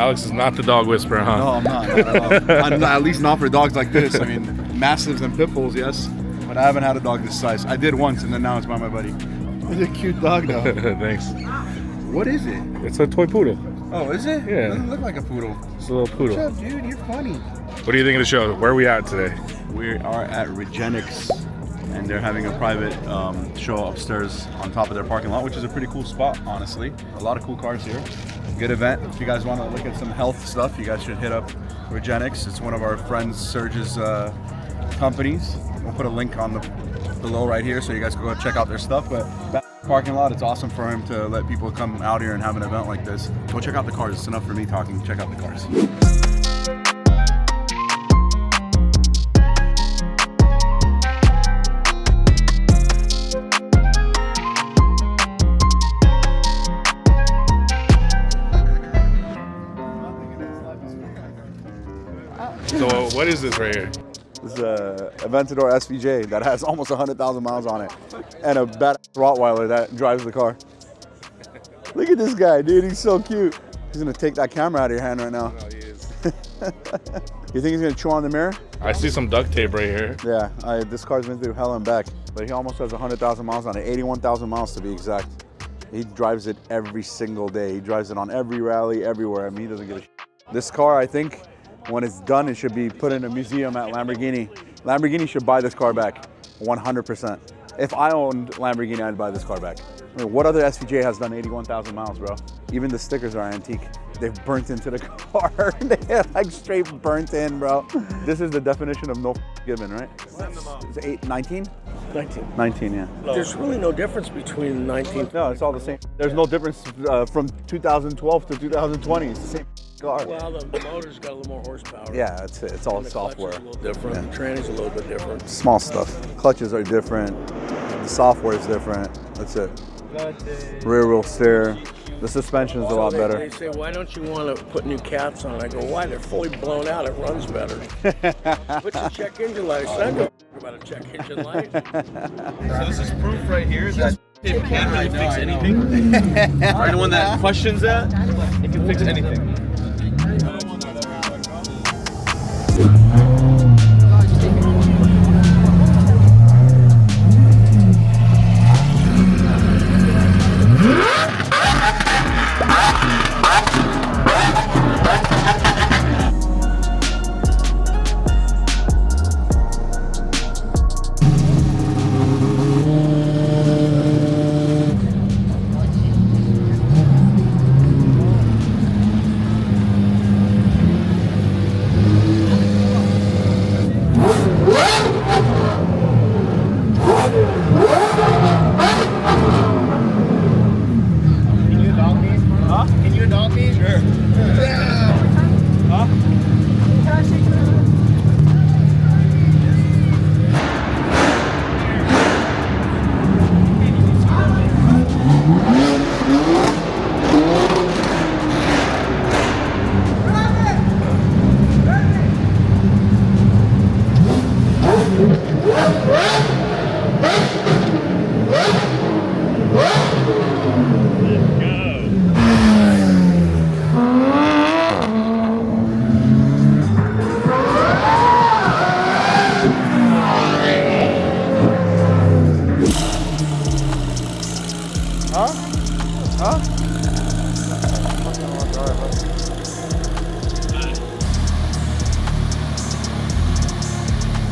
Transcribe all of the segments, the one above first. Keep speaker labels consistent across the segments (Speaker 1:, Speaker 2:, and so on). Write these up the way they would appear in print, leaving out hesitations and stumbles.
Speaker 1: Alex is not the dog whisperer, huh?
Speaker 2: No, I'm not. I'm not, at least not for dogs like this. I mean, mastiffs and pit bulls, yes, but I haven't had a dog this size. I did once, and then now it's by my buddy. It's a cute dog, though.
Speaker 1: Thanks.
Speaker 2: What is it?
Speaker 1: It's a toy poodle.
Speaker 2: Oh, is it?
Speaker 1: Yeah.
Speaker 2: It doesn't look like a poodle.
Speaker 1: It's a little poodle.
Speaker 2: What's up, dude? You're funny.
Speaker 1: What do you think of the show? Where are we at today?
Speaker 2: We are at Regenics, and they're having a private show upstairs on top of their parking lot, which is a pretty cool spot, honestly. A lot of cool cars here. Good event. If you guys want to look at some health stuff, you guys should hit up Regenics. It's one of our friends Serge's companies. We'll put a link on the below right here so you guys can go check out their stuff. But that parking lot, it's awesome for him to let people come out here and have an event like this. Go check out the cars. It's enough for me talking. Check out the cars.
Speaker 1: So what is this right here?
Speaker 2: This is a Aventador SVJ that has almost 100,000 miles on it, and a badass Rottweiler that drives the car. Look at this guy, dude. He's so cute. He's gonna take that camera out of your hand right now.
Speaker 1: No, he is.
Speaker 2: You think he's gonna chew on the mirror?
Speaker 1: I see some duct tape right here.
Speaker 2: Yeah, this car's been through hell and back, but he almost has 100,000 miles on it, 81,000 miles to be exact. He drives it every single day. He drives it on every rally, everywhere. I mean, he doesn't give a shit. This car, I think, when it's done, it should be put in a museum at Lamborghini. Lamborghini should buy this car back, 100%. If I owned Lamborghini, I'd buy this car back. I mean, what other SVJ has done 81,000 miles, bro? Even the stickers are antique. They've burnt into the car. They're like straight burnt in, bro. This is the definition of no given, right? It's 19?
Speaker 3: 19.
Speaker 2: 19, yeah.
Speaker 3: There's really no difference between 19.
Speaker 2: No, it's all the same. There's no difference from 2012 to 2020. It's the same car.
Speaker 3: Well, the motor's got a little more horsepower.
Speaker 2: Yeah, it's all software.
Speaker 3: The clutch is a little different.
Speaker 2: Yeah.
Speaker 3: The tranny's a little bit different.
Speaker 2: Small stuff. Clutches are different. The software is different. That's it. Rear wheel steer. The suspension's a lot better.
Speaker 3: They say, why don't you want to put new caps on? I go, why? They're fully blown out. It runs better. Put your check engine light. I don't give about a check engine light.
Speaker 4: So this is proof right here that it can't really fix anything. For anyone that questions that, it can fix anything.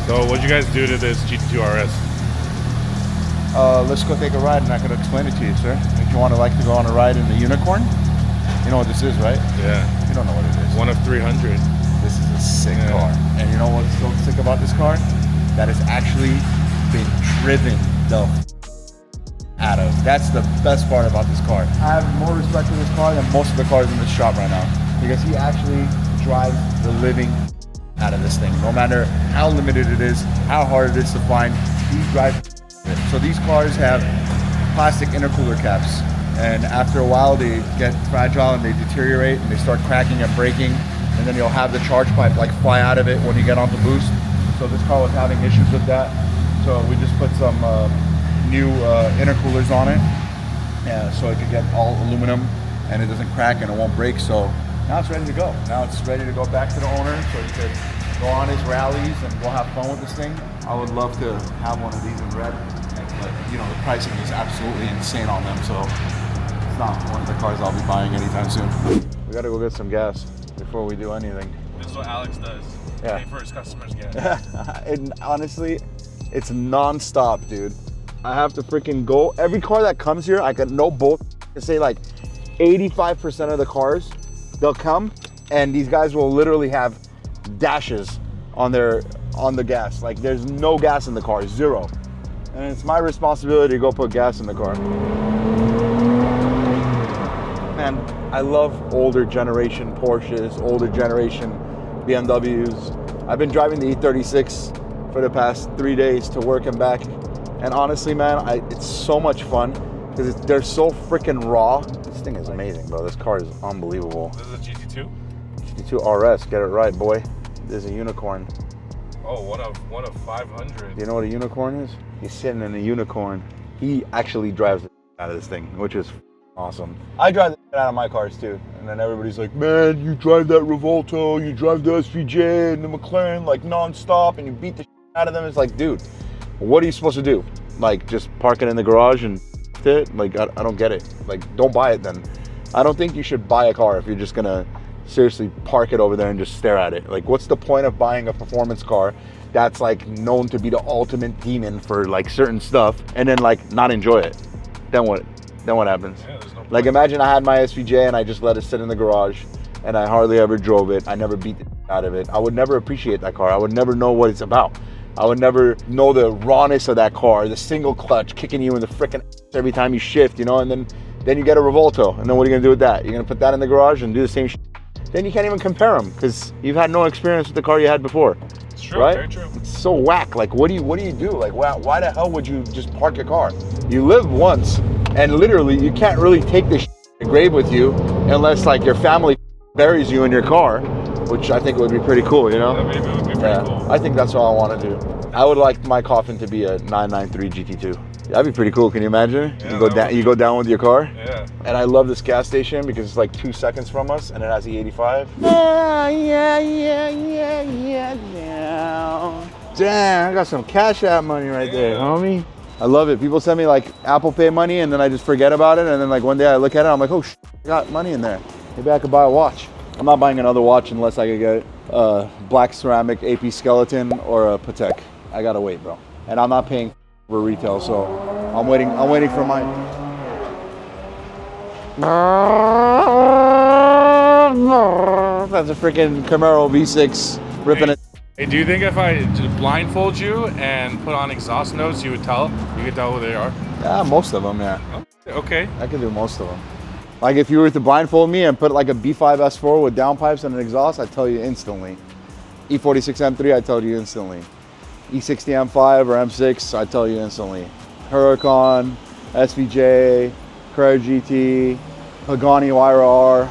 Speaker 1: So what'd you guys do to this GT2 RS?
Speaker 2: Let's go take a ride and I can explain it to you, sir. If you want to go on a ride in the Unicorn, you know what this is, right?
Speaker 1: Yeah.
Speaker 2: You don't know what it is.
Speaker 1: One of 300.
Speaker 2: This is a sick car. And you know what's so sick about this car? That it's actually been driven the out of. That's the best part about this car. I have more respect for this car than most of the cars in this shop right now, because he actually drives the living out of this thing. No matter how limited it is, how hard it is to find, he drives it. So these cars have plastic intercooler caps, and after a while they get fragile and they deteriorate and they start cracking and breaking, and then you'll have the charge pipe like fly out of it when you get on the boost. So this car was having issues with that. So we just put some new intercoolers on it, so it can get all aluminum and it doesn't crack and it won't break. So now it's ready to go. Now it's ready to go back to the owner so he could go on his rallies and we'll have fun with this thing. I would love to have one of these in red, but you know, the pricing is absolutely insane on them, so it's not one of the cars I'll be buying anytime soon. We gotta go get some gas before we do anything.
Speaker 4: This is what Alex does.
Speaker 2: Yeah.
Speaker 4: Pay for his customers' gas.
Speaker 2: And honestly, it's non-stop, dude. I have to freaking go. Every car that comes here, I got no bull to say like 85% of the cars, they'll come and these guys will literally have dashes on the gas. Like there's no gas in the car, zero. And it's my responsibility to go put gas in the car. Man, I love older generation Porsches, older generation BMWs. I've been driving the E36 for the past 3 days to work and back. And honestly, man, it's so much fun because they're so freaking raw. This thing is amazing, bro. This car is unbelievable.
Speaker 1: This is a GT2?
Speaker 2: GT2 RS, get it right, boy. This is a unicorn.
Speaker 1: Oh, one of 500.
Speaker 2: Do you know what a unicorn is? He's sitting in a unicorn. He actually drives the out of this thing, which is awesome. I drive the out of my cars too. And then everybody's like, man, you drive that Revolto, you drive the SVJ and the McLaren like non-stop and you beat the out of them. It's like, dude, what are you supposed to do? Like just park it in the garage and it? Like, I don't get it. Like, don't buy it then. I don't think you should buy a car if you're just gonna seriously park it over there and just stare at it. Like, what's the point of buying a performance car that's like known to be the ultimate demon for like certain stuff and then like not enjoy it? Then what happens?
Speaker 1: Yeah, there's no
Speaker 2: Like, imagine I had my SVJ and I just let it sit in the garage and I hardly ever drove it. I never beat the out of it. I would never appreciate that car. I would never know what it's about. I would never know the rawness of that car, the single clutch kicking you in the frickin' every time you shift, you know, and then you get a Revolto, and then what are you gonna do with that? You're gonna put that in the garage and do the same shit? Then you can't even compare them because you've had no experience with the car you had before.
Speaker 1: It's true,
Speaker 2: right?
Speaker 1: very true.
Speaker 2: It's so whack. Like, what do you do? Like, why the hell would you just park your car? You live once, and literally you can't really take this to the grave with you unless like your family buries you in your car, which I think would be pretty cool, you know?
Speaker 1: Yeah, maybe it would be pretty cool.
Speaker 2: I think that's what I want to do. I would like my coffin to be a 993 GT2. That'd be pretty cool. Can you imagine?
Speaker 1: Yeah,
Speaker 2: you go down with your car.
Speaker 1: Yeah.
Speaker 2: And I love this gas station because it's like 2 seconds from us, and it has the 85. Yeah. Damn, I got some Cash App money right there, homie. I love it. People send me like Apple Pay money, and then I just forget about it, and then like one day I look at it, I'm like, oh, I got money in there. Maybe I could buy a watch. I'm not buying another watch unless I could get a black ceramic AP Skeleton or a Patek. I gotta wait, bro. And I'm not paying for retail, so I'm waiting for mine. That's a freaking Camaro V6 ripping it.
Speaker 1: Hey, do you think if I just blindfold you and put on exhaust notes, you could tell who they are?
Speaker 2: Yeah, most of them, yeah.
Speaker 1: Okay.
Speaker 2: I can do most of them. Like if you were to blindfold me and put like a B5 S4 with downpipes and an exhaust, I'd tell you instantly. E46 M3, I'd tell you instantly. E60 M5 or M6, I'd tell you instantly. Huracan, SVJ, Carrera GT, Pagani Huayra R.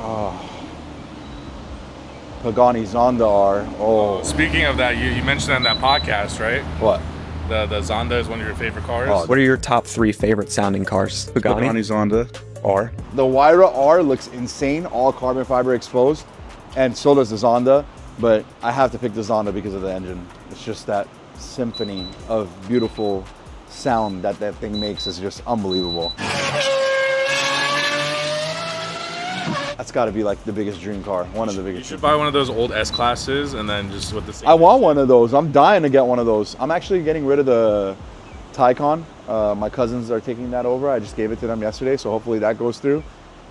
Speaker 2: Pagani Zonda R. Oh.
Speaker 1: Speaking of that, you mentioned in that podcast, right?
Speaker 2: What?
Speaker 1: The Zonda is one of your favorite cars.
Speaker 5: What are your top 3 favorite sounding cars? Pagani
Speaker 2: Zonda
Speaker 5: R.
Speaker 2: The Huayra R looks insane, all carbon fiber exposed, and so does the Zonda, but I have to pick the Zonda because of the engine. It's just that symphony of beautiful sound that thing makes is just unbelievable. That's got to be like the biggest dream car, one of the biggest.
Speaker 1: You should buy one of those old S classes and then just with the same.
Speaker 2: I want one of those. I'm dying to get one of those. I'm actually getting rid of the Taycan. My cousins are taking that over. I just gave it to them yesterday, so hopefully that goes through.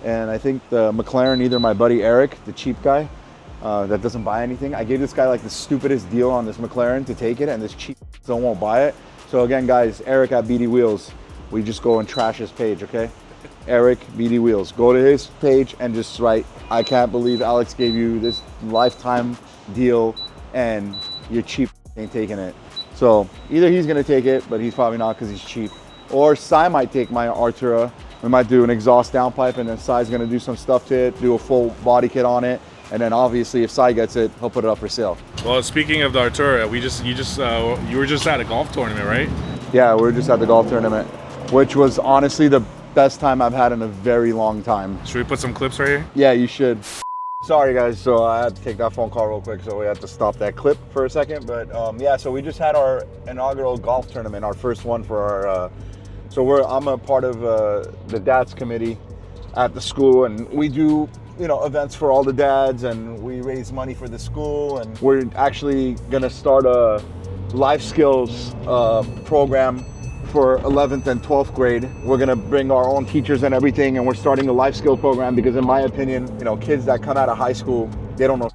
Speaker 2: And I think the McLaren, either my buddy Eric, the cheap guy that doesn't buy anything, I gave this guy like the stupidest deal on this McLaren to take it, and this cheap still won't buy it. So again, guys, Eric at BD Wheels, we just go and trash his page, okay? Eric BD Wheels, go to his page and just write, I can't believe Alex gave you this lifetime deal and you're cheap ain't taking it. So either he's gonna take it, but he's probably not because he's cheap. Or Sai might take my Artura. We might do an exhaust downpipe, and then Sai's gonna do some stuff to it, do a full body kit on it. And then obviously if Sai gets it, he'll put it up for sale.
Speaker 1: Well, speaking of the Artura, you were just at a golf tournament, right?
Speaker 2: Yeah, we were just at the golf tournament, which was honestly the best time I've had in a very long time.
Speaker 1: Should we put some clips right here?
Speaker 2: Yeah, you should. Sorry guys, so I had to take that phone call real quick, so we had to stop that clip for a second. But yeah, so we just had our inaugural golf tournament, our first one for our, I'm a part of the dads committee at the school, and we do, you know, events for all the dads, and we raise money for the school, and we're actually gonna start a life skills program for 11th and 12th grade. We're gonna bring our own teachers and everything, and we're starting a life skill program because in my opinion, you know, kids that come out of high school, they don't know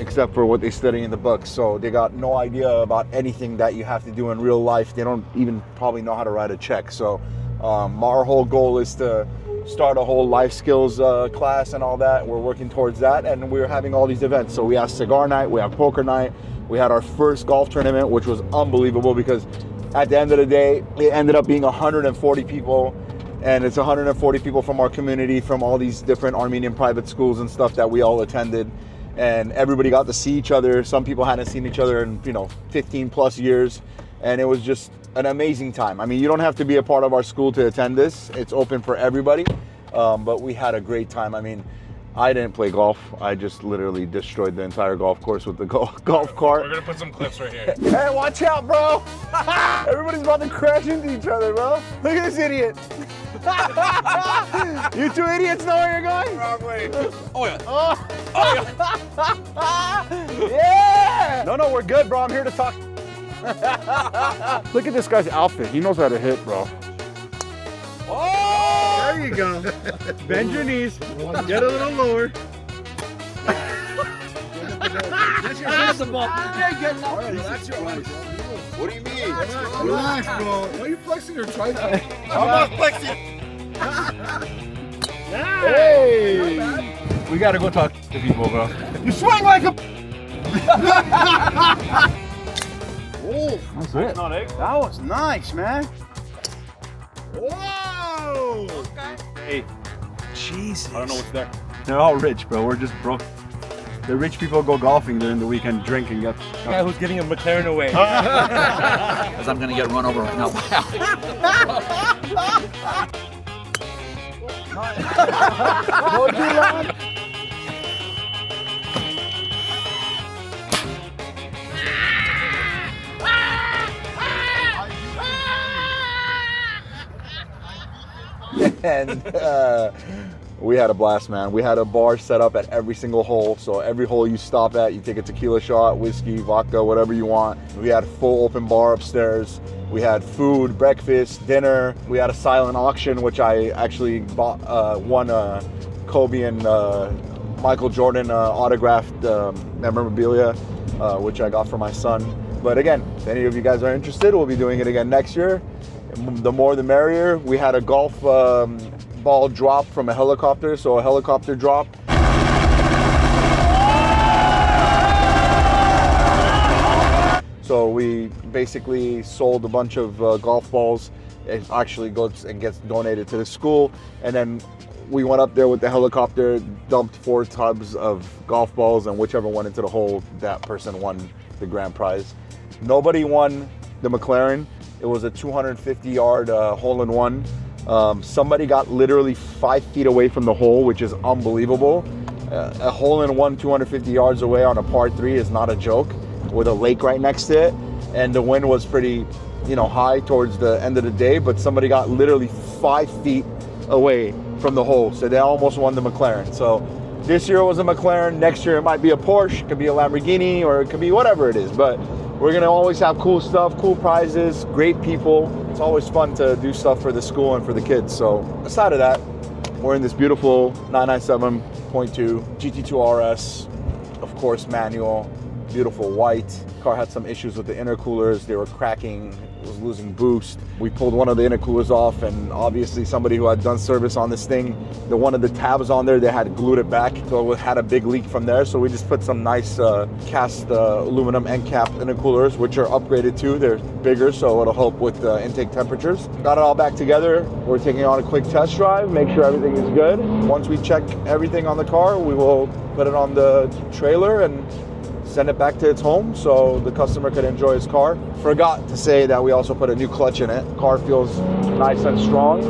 Speaker 2: except for what they study in the books. So they got no idea about anything that you have to do in real life. They don't even probably know how to write a check. So our whole goal is to start a whole life skills class and all that. We're working towards that, and we're having all these events. So we have cigar night, we have poker night, we had our first golf tournament, which was unbelievable because at the end of the day, it ended up being 140 people, and it's 140 people from our community, from all these different Armenian private schools and stuff that we all attended, and everybody got to see each other. Some people hadn't seen each other in, you know, 15 plus years, and it was just an amazing time. I mean, you don't have to be a part of our school to attend this. It's open for everybody, but we had a great time. I mean, I didn't play golf. I just literally destroyed the entire golf course with the golf cart.
Speaker 1: We're gonna put some clips right here.
Speaker 2: Hey, watch out, bro! Everybody's about to crash into each other, bro. Look at this idiot. You two idiots know where you're going?
Speaker 1: Wrong way. Oh yeah.
Speaker 2: Oh. Yeah! No, we're good, bro. I'm here to talk. Look at this guy's outfit. He knows how to hit, bro. Oh! There you go. Bend your knees. Get a little lower.
Speaker 3: That's your basketball.
Speaker 2: That's your ice. What do you mean?
Speaker 6: Relax, bro. Why are you flexing your tripod?
Speaker 2: I'm not flexing. Hey! We gotta go talk to people, bro. You swing like a... Oh, that's it. That was nice, man. Whoa! Okay. Hey, Jesus. I don't know what's there. They're all rich, bro. We're just broke. The rich people go golfing during the weekend, drink and get...
Speaker 4: The guy who's getting a McLaren away.
Speaker 7: Because I'm going to get run over right now.
Speaker 2: Go too long. And we had a blast, man. We had a bar set up at every single hole. So every hole you stop at, you take a tequila shot, whiskey, vodka, whatever you want. We had a full open bar upstairs. We had food, breakfast, dinner. We had a silent auction, which I actually bought, won Kobe and Michael Jordan autographed memorabilia, which I got for my son. But again, if any of you guys are interested, we'll be doing it again next year. The more the merrier. We had a golf ball drop from a helicopter, so a helicopter drop. So we basically sold a bunch of golf balls. It actually goes and gets donated to the school. And then we went up there with the helicopter, dumped 4 tubs of golf balls, and whichever went into the hole, that person won the grand prize. Nobody won the McLaren. It was a 250-yard hole-in-one. Somebody got literally 5 feet away from the hole, which is unbelievable. A hole-in-one 250 yards away on a par 3 is not a joke, with a lake right next to it. And the wind was pretty, high towards the end of the day, but somebody got literally 5 feet away from the hole. So they almost won the McLaren. So this year it was a McLaren. Next year it might be a Porsche, it could be a Lamborghini, or it could be whatever it is. But we're gonna always have cool stuff, cool prizes, great people. It's always fun to do stuff for the school and for the kids. So aside of that, we're in this beautiful 997.2 GT2 RS, of course manual, beautiful white. Car had some issues with the intercoolers. They were cracking was losing boost. We pulled one of the intercoolers off, and obviously somebody who had done service on this thing, one of the tabs on there, they had glued it back, so it had a big leak from there. So we just put some nice cast aluminum end cap intercoolers, which are upgraded too. They're bigger, so it'll help with intake temperatures. Got it all back together. We're taking on a quick test drive, make sure everything is good. Once we check everything on the car, we will put it on the trailer and send it back to its home so the customer could enjoy his car. Forgot to say that we also put a new clutch in it. Car feels nice and strong.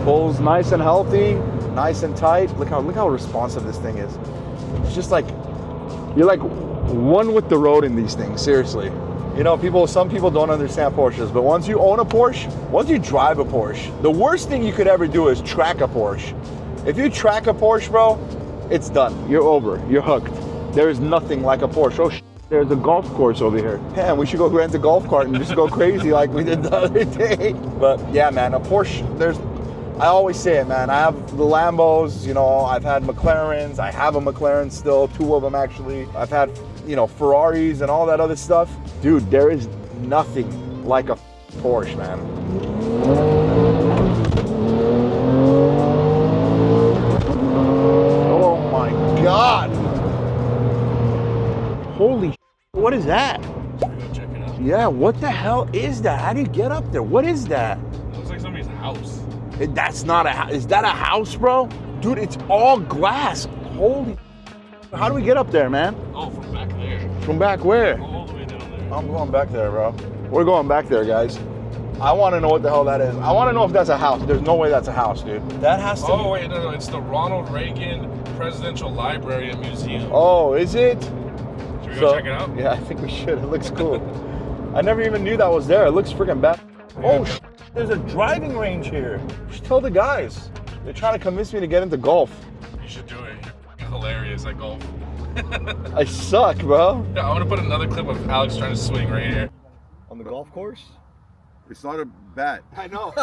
Speaker 2: Pulls nice and healthy, nice and tight. Look how responsive this thing is. It's just like, you're like one with the road in these things, seriously. You know, some people don't understand Porsches, but once you own a Porsche, once you drive a Porsche, the worst thing you could ever do is track a Porsche. If you track a Porsche, bro, it's done. You're over. You're hooked. There is nothing like a Porsche. Oh, there's a golf course over here. Man, we should go rent a golf cart and just go crazy like we did the other day. But yeah, man, a Porsche, I always say it, man. I have the Lambos, you know, I've had McLarens. I have a McLaren still, 2 of them actually. I've had, you know, Ferraris and all that other stuff. Dude, there is nothing like a Porsche, man. Oh my God. Holy shit, what is that?
Speaker 1: Should we go check it out?
Speaker 2: Yeah, what the hell is that? How do you get up there? What is that?
Speaker 1: It looks like somebody's house.
Speaker 2: That's not a house. Is that a house, bro? Dude, it's all glass. Holy. How do we get up there, man?
Speaker 1: Oh, from back there.
Speaker 2: From back where?
Speaker 1: All the way down there.
Speaker 2: I'm going back there, bro. We're going back there, guys. I want to know what the hell that is. I want to know if that's a house. There's no way that's a house, dude. That has to be.
Speaker 1: Oh, wait, no. It's the Ronald Reagan Presidential Library and Museum.
Speaker 2: Oh, is it?
Speaker 1: Should we go check it out?
Speaker 2: Yeah, I think we should. It looks cool. I never even knew that was there. It looks freaking bad. Oh, there's a driving range here. Just tell the guys. They're trying to convince me to get into golf.
Speaker 1: You should do it. You're hilarious at golf.
Speaker 2: I suck, bro.
Speaker 1: Yeah, I want to put another clip of Alex trying to swing right here.
Speaker 6: On the golf course? It's not a bat.
Speaker 2: I know.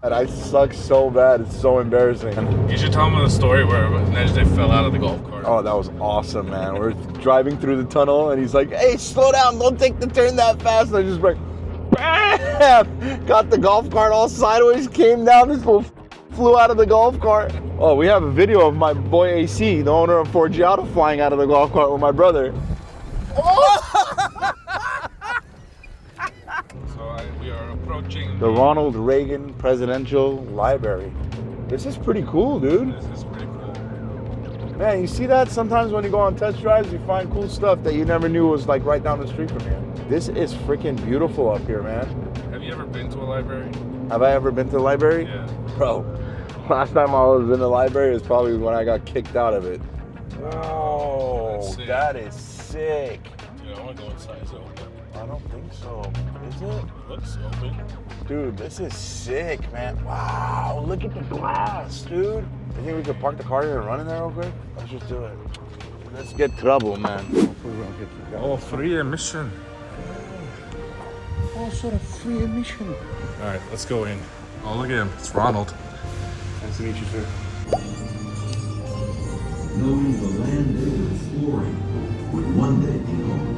Speaker 2: And I suck so bad. It's so embarrassing.
Speaker 1: You should tell them the story where Nejde fell out of the golf cart.
Speaker 2: Oh, that was awesome, man. We're driving through the tunnel, and he's like, "Hey, slow down! Don't take the turn that fast." And I just like, bam! Got the golf cart all sideways, came down. This fool flew out of the golf cart. Oh, we have a video of my boy AC, the owner of Ford Giotto, flying out of the golf cart with my brother.
Speaker 1: We are approaching
Speaker 2: The Ronald Reagan Presidential Library. This is pretty cool, dude.
Speaker 1: This is pretty cool.
Speaker 2: Man, you see that? Sometimes when you go on test drives, you find cool stuff that you never knew was like right down the street from here. This is freaking beautiful up here, man.
Speaker 1: Have you ever been to a library?
Speaker 2: Have I ever been to the library?
Speaker 1: Yeah.
Speaker 2: Bro, last time I was in the library was probably when I got kicked out of it. Whoa, that is sick.
Speaker 1: Dude, I want to go inside. It's open.
Speaker 2: I don't think so. Is it?
Speaker 1: It looks open.
Speaker 2: Dude, this is sick, man. Wow, look at the glass, dude. You think we could park the car here and run in there real quick? Let's just do it. Let's get trouble, man. Hopefully we don't get kicked out.
Speaker 1: Oh, free admission.
Speaker 2: Oh, sort of free admission.
Speaker 1: All right, let's go in. Oh, look at him. It's Ronald.
Speaker 2: Nice to meet you, sir.
Speaker 8: Knowing the land they were exploring would one day be home.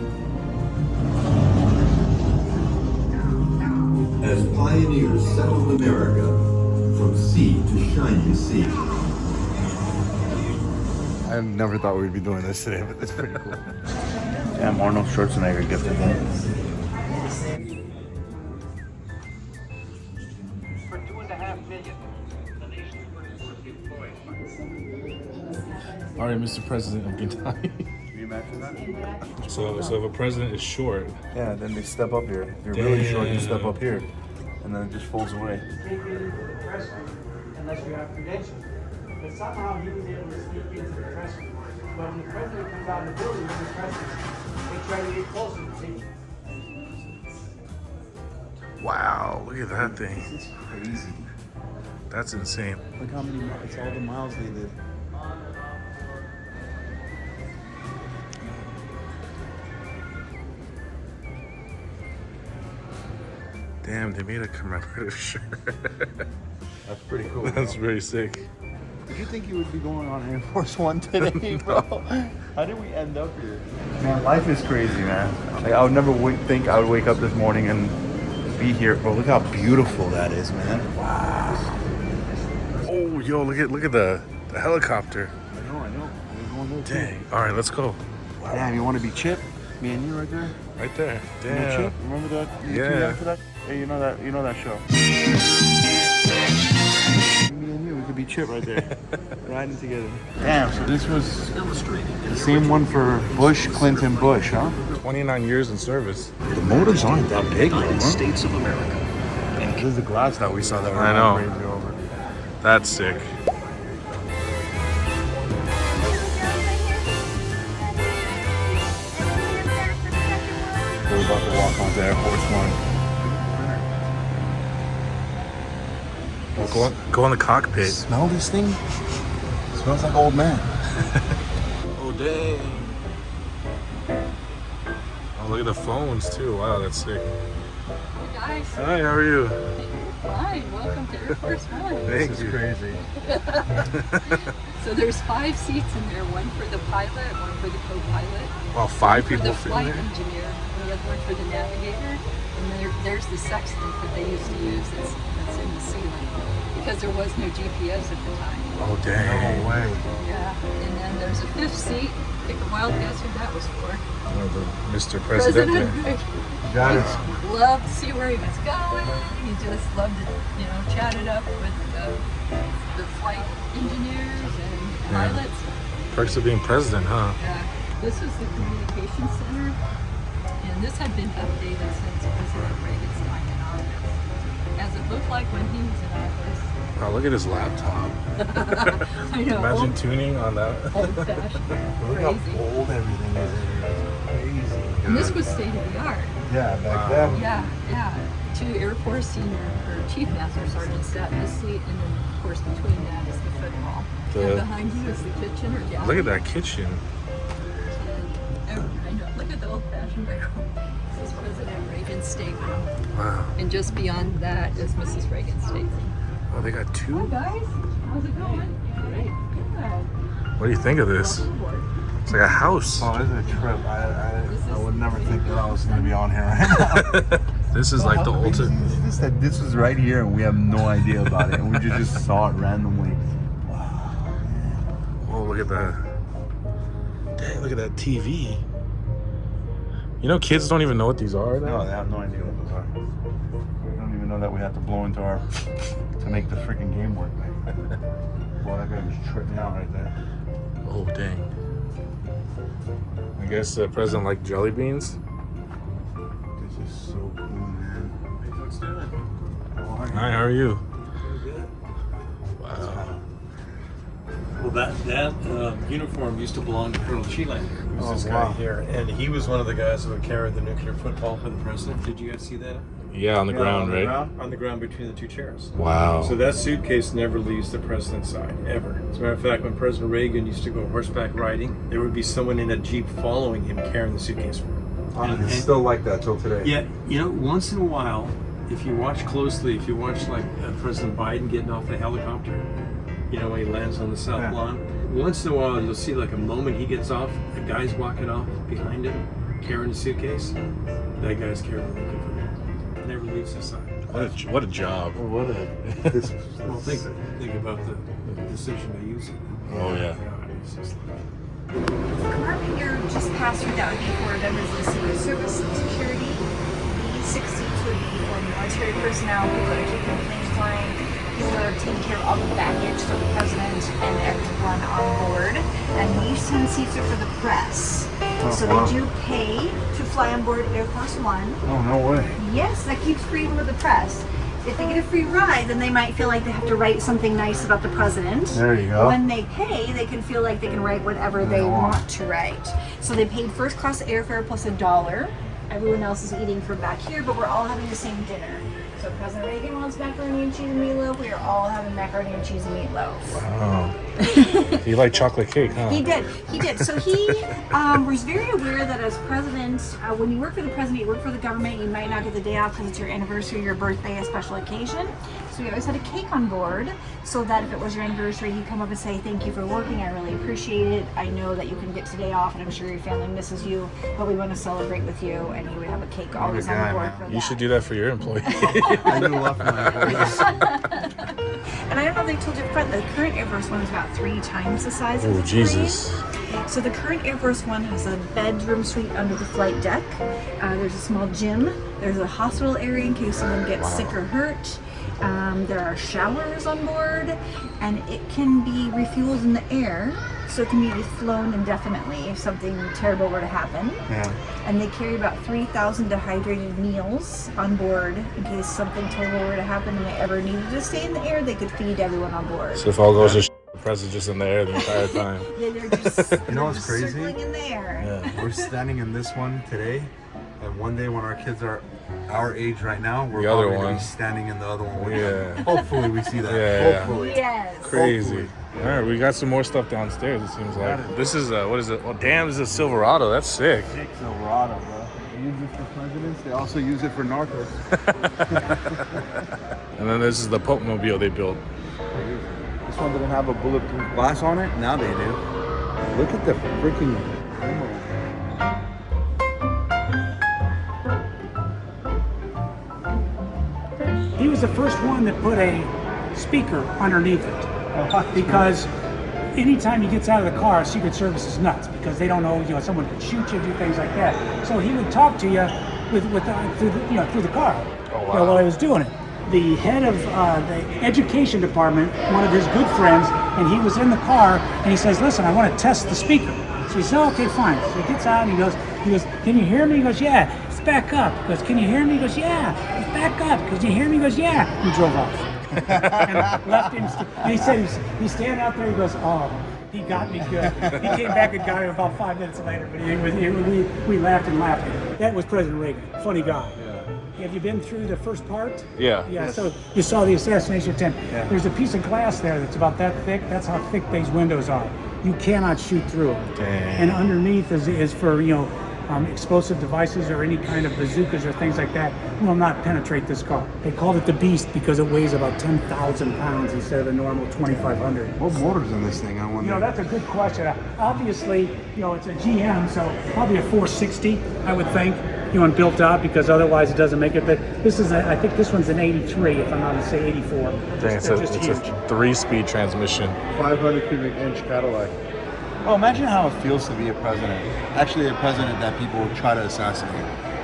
Speaker 8: As pioneers settled America from sea to shining sea.
Speaker 2: I never thought we'd be doing this today, but it's pretty cool. Damn, Arnold Schwarzenegger gifted me.
Speaker 9: For $2.5 million, the nation employed.
Speaker 1: All right, Mr. President of Gintani.
Speaker 2: Can you imagine that?
Speaker 1: So if a president is short,
Speaker 2: Yeah, then they step up here. If you're really short, you step up here. And then it just folds away.
Speaker 9: Unless you have credentials. But somehow he was able to sneak into the press room. But when the president comes out of the building with the press, they try to get closer to see.
Speaker 1: wow, look at that thing.
Speaker 2: This is crazy.
Speaker 1: That's insane.
Speaker 2: Look how many miles, it's all the miles they did.
Speaker 1: Damn, they made a commemorative shirt.
Speaker 2: That's pretty cool.
Speaker 1: That's pretty sick.
Speaker 2: Did you think you would be going on Air Force One today, bro? How did we end up here? Man, life is crazy, man. Like, I would never think I would wake up this morning and be here. Bro, look how beautiful that is, man. Wow.
Speaker 1: Oh, yo, look at the helicopter.
Speaker 2: I know. We're going there,
Speaker 1: Dang. All right, let's go.
Speaker 2: Wow. Damn, you want to be Chip? Me and you right there?
Speaker 1: Right there.
Speaker 2: You know
Speaker 1: Damn.
Speaker 2: Chip? Remember that?
Speaker 1: Yeah.
Speaker 2: For that? Hey, you know that show. Me and you, we could be Chip right there. Riding together. Damn, so this was the same one for Bush, Clinton, Bush, huh?
Speaker 1: 29 years in service.
Speaker 2: The motors aren't that big, huh?
Speaker 7: States of America.
Speaker 2: This is the glass that we saw that
Speaker 1: I know.
Speaker 2: we're crazy over.
Speaker 1: That's sick.
Speaker 2: We're about to walk onto Air Force One.
Speaker 1: Well, go in the cockpit.
Speaker 2: Smell this thing? It smells like old man.
Speaker 1: Oh, dang. Oh, look at the phones, too. Wow, that's sick.
Speaker 10: Hey guys.
Speaker 1: Hi, how are you?
Speaker 10: Fine. Welcome to Air Force One.
Speaker 1: Thank
Speaker 2: This is
Speaker 1: you.
Speaker 2: crazy.
Speaker 10: So there's 5 seats in there. One for the pilot, one for the co-pilot.
Speaker 1: Wow, 5
Speaker 10: for
Speaker 1: people
Speaker 10: the
Speaker 1: fit in
Speaker 10: flight
Speaker 1: there?
Speaker 10: engineer, and the other one for the navigator, and then there's the sextant that they used to use that's in the ceiling because there was no GPS at the time.
Speaker 1: Oh, dang.
Speaker 2: No way.
Speaker 10: Yeah, and then there's a 5th seat. Take a wild guess who that was for.
Speaker 1: Oh, the Mr. Presidente.
Speaker 2: Got it.
Speaker 10: He loved to see where he was going. He just loved to, chat it up with the flight engineers and pilots.
Speaker 1: Perks of being president, huh?
Speaker 10: Yeah. This is the communication center, and this had been updated since President Reagan's time in office, as it looked like when he was in office.
Speaker 1: Wow, look at his laptop.
Speaker 10: I know.
Speaker 1: Imagine tuning on that.
Speaker 10: Old-fashioned.
Speaker 2: Look how old everything is. Crazy.
Speaker 10: And this was state of the art.
Speaker 2: Yeah, back then.
Speaker 10: Yeah. 2 Air Force senior or chief master sergeants sat in this seat, and then of course between that is the football. And behind you is the kitchen or galley.
Speaker 1: Look at that kitchen.
Speaker 10: I know. Look at the old-fashioned bedroom. This is President Reagan's stateroom.
Speaker 1: Wow.
Speaker 10: And just beyond that is Mrs. Reagan's stateroom.
Speaker 1: Oh, they got 2?
Speaker 10: Hi guys, how's it going? Great. Good.
Speaker 1: What do you think of this? It's like a house.
Speaker 2: Oh, this is a trip. I would never think that I was going to be on here right now.
Speaker 1: This is like the ultimate.
Speaker 2: This was right here and we have no idea about it. And we just saw it randomly.
Speaker 1: Oh, look at that. Dang, look at that TV. You know, kids don't even know what these are now.
Speaker 2: No, they have no idea what those are. We don't even know that we have to blow into our to make the freaking game work. Boy, that guy was tripping out right there.
Speaker 1: Oh, dang. I guess the president liked jelly beans.
Speaker 2: This is so cool, man.
Speaker 4: How you folks doing?
Speaker 1: Hi, how are you?
Speaker 4: Good.
Speaker 1: Wow.
Speaker 4: Well, that uniform used to belong to Colonel Cheelander, who's this guy here, and he was one of the guys who would carry the nuclear football for the president. Did you guys see that?
Speaker 1: Yeah, on the ground, right?
Speaker 4: On the ground between the 2 chairs.
Speaker 1: Wow.
Speaker 4: So that suitcase never leaves the president's side, ever. As a matter of fact, when President Reagan used to go horseback riding, there would be someone in a Jeep following him carrying the suitcase for him.
Speaker 2: It's still like that till today.
Speaker 4: Yeah, once in a while, if you watch closely, if you watch like President Biden getting off the helicopter, when he lands on the South Lawn, once in a while you'll see like a moment he gets off, a guy's walking off behind him, carrying a suitcase. That guy's carrying the nuclear football. It never leaves his side.
Speaker 1: What a job.
Speaker 2: What a...
Speaker 4: Well, think about the decision to use it.
Speaker 1: Oh, yeah.
Speaker 4: It's just like,
Speaker 11: The compartment you're just passed through, that would be for members of the Secret Service and security. The 6 seats would be for military personnel, people that are keeping planes flying, people that are taking care of all the baggage for the president and everyone on board. And these 10 seats are for the press. So they do pay to fly on board Air Force One.
Speaker 2: Oh, no way.
Speaker 11: Yes, that keeps freedom with the press. If they get a free ride, then they might feel like they have to write something nice about the president.
Speaker 2: There you go.
Speaker 11: When they pay, they can feel like they can write whatever they want to write. So they paid first class airfare plus $1. Everyone else is eating from back here, but we're all having the same dinner. So President Reagan wants macaroni and cheese and meatloaf. We are all having macaroni and cheese and meatloaf.
Speaker 1: Wow. He liked chocolate cake, huh?
Speaker 11: He did. So he was very aware that as president, when you work for the president, you work for the government, you might not get the day off because it's your anniversary, your birthday, a special occasion. So we always had a cake on board so that if it was your anniversary, he'd come up and say, thank you for working, I really appreciate it. I know that you can get today off and I'm sure your family misses you, but we want to celebrate with you. And he would have a cake always on board for that.
Speaker 1: You should do that for your employee.
Speaker 2: I do love my employees.
Speaker 11: And I don't know if they told you up front, the current Air Force One is about 3 times the size of the
Speaker 1: Jesus.
Speaker 11: plane. So the current Air Force One has a bedroom suite under the flight deck. There's a small gym. There's a hospital area in case someone gets sick or hurt. There are showers on board, and it can be refueled in the air, so it can be flown indefinitely if something terrible were to happen.
Speaker 2: Yeah.
Speaker 11: And they carry about 3,000 dehydrated meals on board in case something terrible were to happen and they ever needed to stay in the air, they could feed everyone on board.
Speaker 1: So if all goes to the press is just in the air the entire time.
Speaker 11: They're just,
Speaker 2: You know what's
Speaker 11: just
Speaker 2: crazy?
Speaker 11: circling in the air.
Speaker 1: Yeah.
Speaker 2: We're standing in this one today, and one day when our kids are our age right now, we're
Speaker 1: The other
Speaker 2: probably going
Speaker 1: one.
Speaker 2: to be standing in the other one.
Speaker 1: Yeah.
Speaker 2: Hopefully we see that.
Speaker 1: Yeah.
Speaker 2: Hopefully.
Speaker 11: Yes.
Speaker 1: Crazy.
Speaker 2: Hopefully.
Speaker 1: All right, we got some more stuff downstairs, it seems like. This is, what is it? Oh, damn, this is a Silverado. That's sick.
Speaker 2: Big Silverado, bro. They use this for presidents. They also use it for narcos.
Speaker 1: And then this is the Pope Mobile they built.
Speaker 2: This one didn't have a bulletproof glass on it. Now they do. Look at the freaking...
Speaker 9: He was the first one that put a speaker underneath it. Because anytime he gets out of the car, Secret Service is nuts because they don't know, someone could shoot you, do things like that. So he would talk to you through the car.
Speaker 1: Oh, wow.
Speaker 9: While I was doing it. The head of the education department, one of his good friends, and he was in the car, and he says, "Listen, I want to test the speaker." So he said, "Oh, okay, fine." So he gets out and he goes, "Can you hear me?" He goes, "Yeah." It's back up. He goes, "Can you hear me?" He goes, "Yeah." It's back up. Can you hear me? He goes, "Yeah." He drove off. And left him. And he said he's standing out there. He goes, "Oh, he got me good." He came back and got him about 5 minutes later. But we laughed and laughed. That was President Reagan. Funny guy. Have you been through the first part?
Speaker 1: Yeah.
Speaker 9: Yeah,
Speaker 2: Yes.
Speaker 9: so you saw the assassination attempt.
Speaker 2: Yeah.
Speaker 9: There's a piece of glass there that's about that thick. That's how thick these windows are. You cannot shoot through them.
Speaker 1: Damn.
Speaker 9: And underneath is for, explosive devices or any kind of bazookas or things like that will not penetrate this car. They called it the Beast because it weighs about 10,000 pounds instead of a normal 2,500.
Speaker 2: What motor's in this thing, I wonder?
Speaker 9: That's a good question. Obviously, it's a GM, so probably a 460, I would think, and built out because otherwise it doesn't make it. But this is, I think this one's an 83, if I'm not mistaken, 84.
Speaker 1: Dang, it's
Speaker 9: They're
Speaker 1: a
Speaker 9: just huge.
Speaker 1: 3-speed transmission.
Speaker 2: 500 cubic inch Cadillac. Oh, imagine how it feels to be a president. Actually, a president that people will try to assassinate.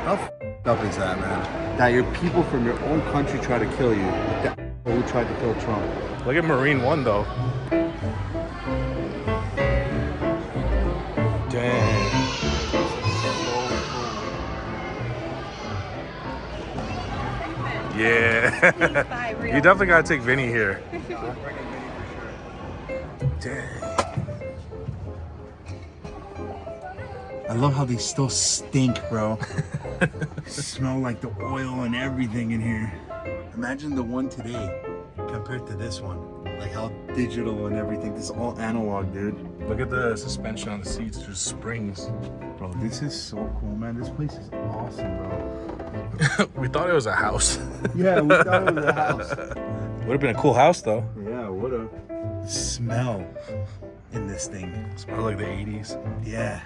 Speaker 2: How f***ed up is that, man? That your people from your own country try to kill you. Like that who tried to kill Trump.
Speaker 1: Look at Marine One, though. Dang. Yeah. You definitely gotta take Vinny here. Dang.
Speaker 2: I love how they still stink, bro. Smell like the oil and everything in here. Imagine the one today compared to this one. Like how digital and everything. This is all analog, dude.
Speaker 1: Look at the suspension on the seats. There's springs.
Speaker 2: Bro, this is so cool, man. This place is awesome, bro.
Speaker 1: We thought it was a house.
Speaker 2: Yeah, we thought it was a house.
Speaker 1: Would have been a cool house, though.
Speaker 2: Yeah, what a smell in this thing.
Speaker 1: Smells like the 80s.
Speaker 2: Yeah.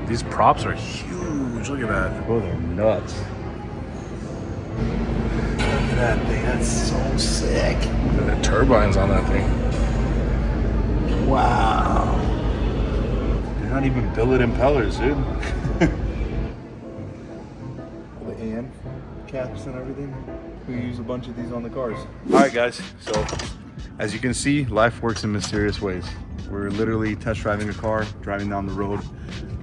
Speaker 1: These props are huge. Look at that.
Speaker 2: Oh, they're nuts. Look at that thing. That's so sick.
Speaker 1: Look at the turbines on that thing.
Speaker 2: Wow. They're not even billet impellers, dude. The AM caps and everything. We use a bunch of these on the cars. All right, guys. So, as you can see, life works in mysterious ways. We're literally test driving a car, driving down the road.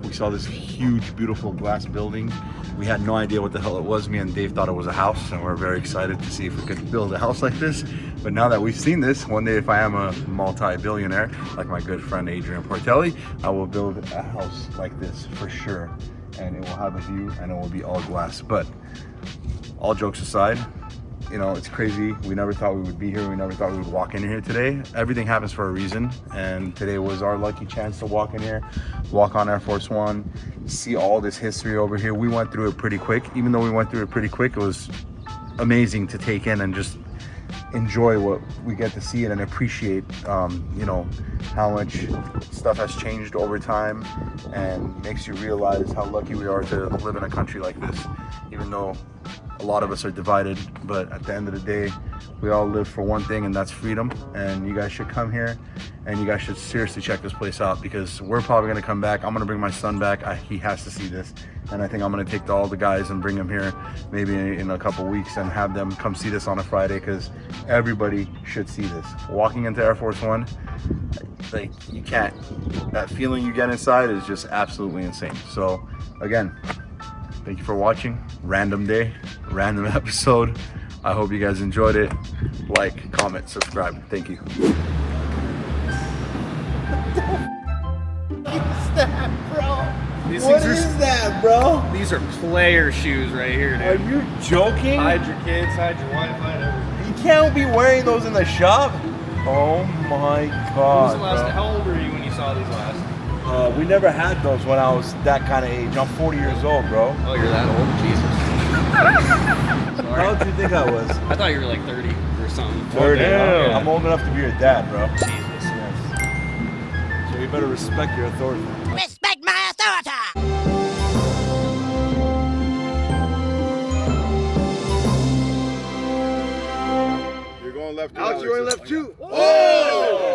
Speaker 2: We saw this huge, beautiful glass building. We had no idea what the hell it was. Me and Dave thought it was a house, and we're very excited to see if we could build a house like this. But now that we've seen this, one day if I am a multi-billionaire, like my good friend Adrian Portelli, I will build a house like this for sure. And it will have a view, and it will be all glass. But all jokes aside, you know, it's crazy. We never thought we would be here. We never thought we would walk in here today. Everything happens for a reason, and today was our lucky chance to walk in here, walk on Air Force One, see all this history over here. We went through it pretty quick. Even though we went through it pretty quick, it was amazing to take in and just enjoy what we get to see and appreciate, you know, how much stuff has changed over time, and makes you realize how lucky we are to live in a country like this, even though a lot of us are divided. But at the end of the day, we all live for one thing, and that's freedom. And you guys should come here, and you guys should seriously check this place out, because we're probably going to come back. I'm going to bring my son back. He has to see this, and I think I'm going to take all the guys and bring them here maybe in a couple weeks and have them come see this on a Friday, because everybody should see this. Walking into Air Force One, like, you can't, that feeling you get inside is just absolutely insane. So again, thank you for watching. Random day, random episode. I hope you guys enjoyed it. Like, comment, subscribe. Thank you.
Speaker 12: What is that, bro? These are player shoes right here, dude.
Speaker 2: Are you joking?
Speaker 12: Hide your kids, hide your wife, hide everything.
Speaker 2: You can't be wearing those in the shop. Oh my God.
Speaker 12: How old were you when you saw these last?
Speaker 2: We never had those when I was that kind of age. I'm 40 years old, bro.
Speaker 12: Oh, you're that old? Jesus.
Speaker 2: How old do you think I was?
Speaker 12: I thought you were like 30 or something.
Speaker 2: 30.
Speaker 12: Oh,
Speaker 2: I'm old enough to be your dad, bro.
Speaker 12: Jesus.
Speaker 2: Yes. So you better respect your authority.
Speaker 13: Respect my authority!
Speaker 6: You're going left.
Speaker 2: Alex, you're going left too.
Speaker 6: Oh!